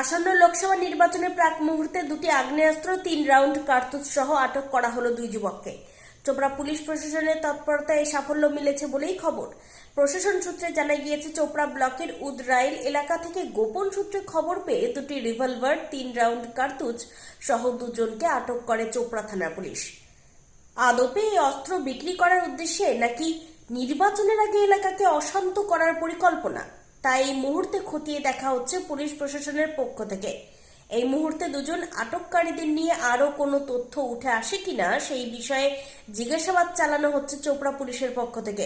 আসন্ন লোকসভা নির্বাচনের প্রাক মুহূর্তে দুটি আগ্নেয়াস্ত্র 3 রাউন্ড কার্তুজ সহ আটক করা হলো 2 যুবককে। চোপড়া পুলিশ প্রশাসনের তৎপরতায় সাফল্য মিলেছে বলেই খবর। প্রশাসন সূত্রে জানা গিয়েছে, চোপড়া ব্লকের উদরাইল এলাকা থেকে গোপন সূত্রে খবর পেয়ে দুটি রিভলভার, 3 রাউন্ড কার্তুজ সহ 2 জনকে আটক করে চোপড়া থানার পুলিশ। আদপে এই অস্ত্র বিক্রি করার উদ্দেশ্যে নাকি নির্বাচনের আগে এলাকাকে অশান্ত করার পরিকল্পনা, তাই এই মুহূর্তে খতিয়ে দেখা হচ্ছে পুলিশ প্রশাসনের পক্ষ থেকে। এই মুহূর্তে 2 জন আটককারীদের নিয়ে আরো কোনো তথ্য উঠে আসে কিনা সেই বিষয়ে জিজ্ঞাসাবাদ চালানো হচ্ছে চোপড়া পুলিশের পক্ষ থেকে।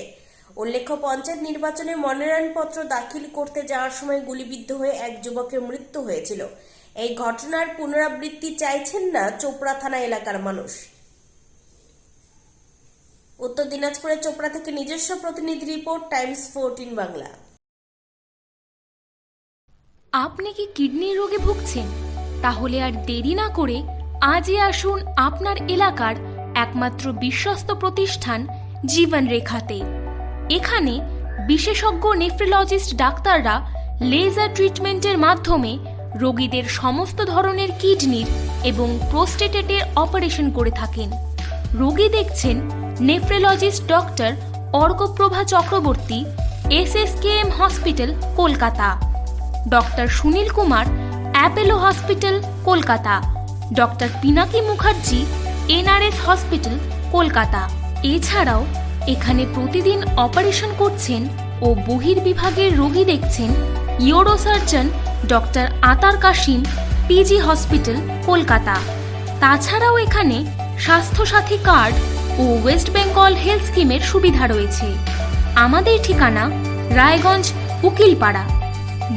উল্লেখ্য, পঞ্চায়েত নির্বাচনে মনোনয়নপত্র দাখিল করতে যাওয়ার সময় গুলিবিদ্ধ হয়ে এক যুবকের মৃত্যু হয়েছিল। এই ঘটনার পুনরাবৃত্তি চাইছেন না চোপড়া থানা এলাকার মানুষ। উত্তর দিনাজপুরের চোপড়া থেকে নিজস্ব প্রতিনিধি রিপোর্ট, টাইমস 14 বাংলা। আপনি কি কিডনির রোগে ভুগছেন? তাহলে আর দেরি না করে আজই আসুন আপনার এলাকার একমাত্র বিশ্বস্ত প্রতিষ্ঠান জীবন রেখাতে। এখানে বিশেষজ্ঞ নেফ্রোলজিস্ট ডাক্তাররা লেজার ট্রিটমেন্টের মাধ্যমে রোগীদের সমস্ত ধরনের কিডনির এবং প্রোস্টেটের অপারেশন করে থাকেন। রোগী দেখছেন nephrologist doctor Arkaprabha Chakraborty, SSKM hospital, Kolkata. Doctor Sunil Kumar, Apollo hospital, Kolkata. Doctor Pinaki Mukherjee, NRS hospital, Kolkata. এছাড়াও এখানে প্রতিদিন অপারেশন করছেন ও বহির্বিভাগের রোগী দেখছেন ইউরোসার্জন ডক্টর আতার কাশিম, PG হসপিটাল, কলকাতা। তাছাড়াও এখানে স্বাস্থ্যসাথী কার্ড ও ওয়েস্ট বেঙ্গল হেলথ স্কিমের সুবিধা রয়েছে। আমাদের ঠিকানা রায়গঞ্জ, উকিলপাড়া।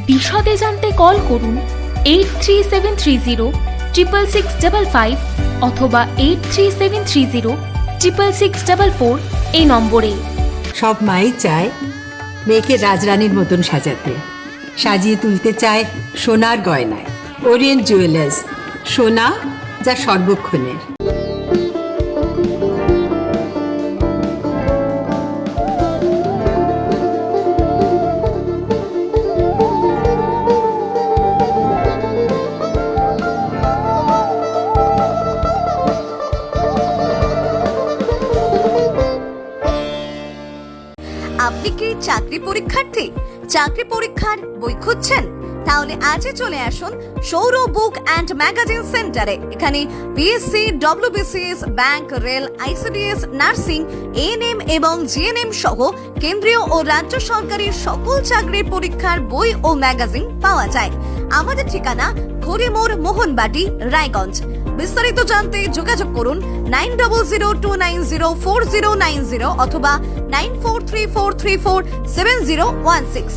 বিশদে জানতে কল করুন 8373066655 অথবা 8373066644 এই নম্বরে। সব মাই চায় মেয়েকে রাজরানীর মতন সাজাতে, সাজিয়ে তুলতে চায় সোনার গয়নায়। ওরিয়েন্ট জুয়েলার্স, সোনা যা সর্বক্ষণের। আপনি কি চাকরি পরীক্ষার্থী? চাকরি পরীক্ষার বই খুঁজছেন? তাহলে আজই চলে আসুন সৌরভ বুক অ্যান্ড ম্যাগাজিন সেন্টারে। এখানে PSC, WBCS, bank, rail, ICDS, nursing, ANM এবং GNM সহ কেন্দ্রীয় ও রাজ্য সরকারি সকল চাকরির পরীক্ষার বই ও ম্যাগাজিন পাওয়া যায়। আমাদের ঠিকানা খড়িমোড়, মোহনবাটি, রায়গঞ্জ। বিস্তারিত জানতে যোগাযোগ করুন 9002904090 অথবা 9434347016।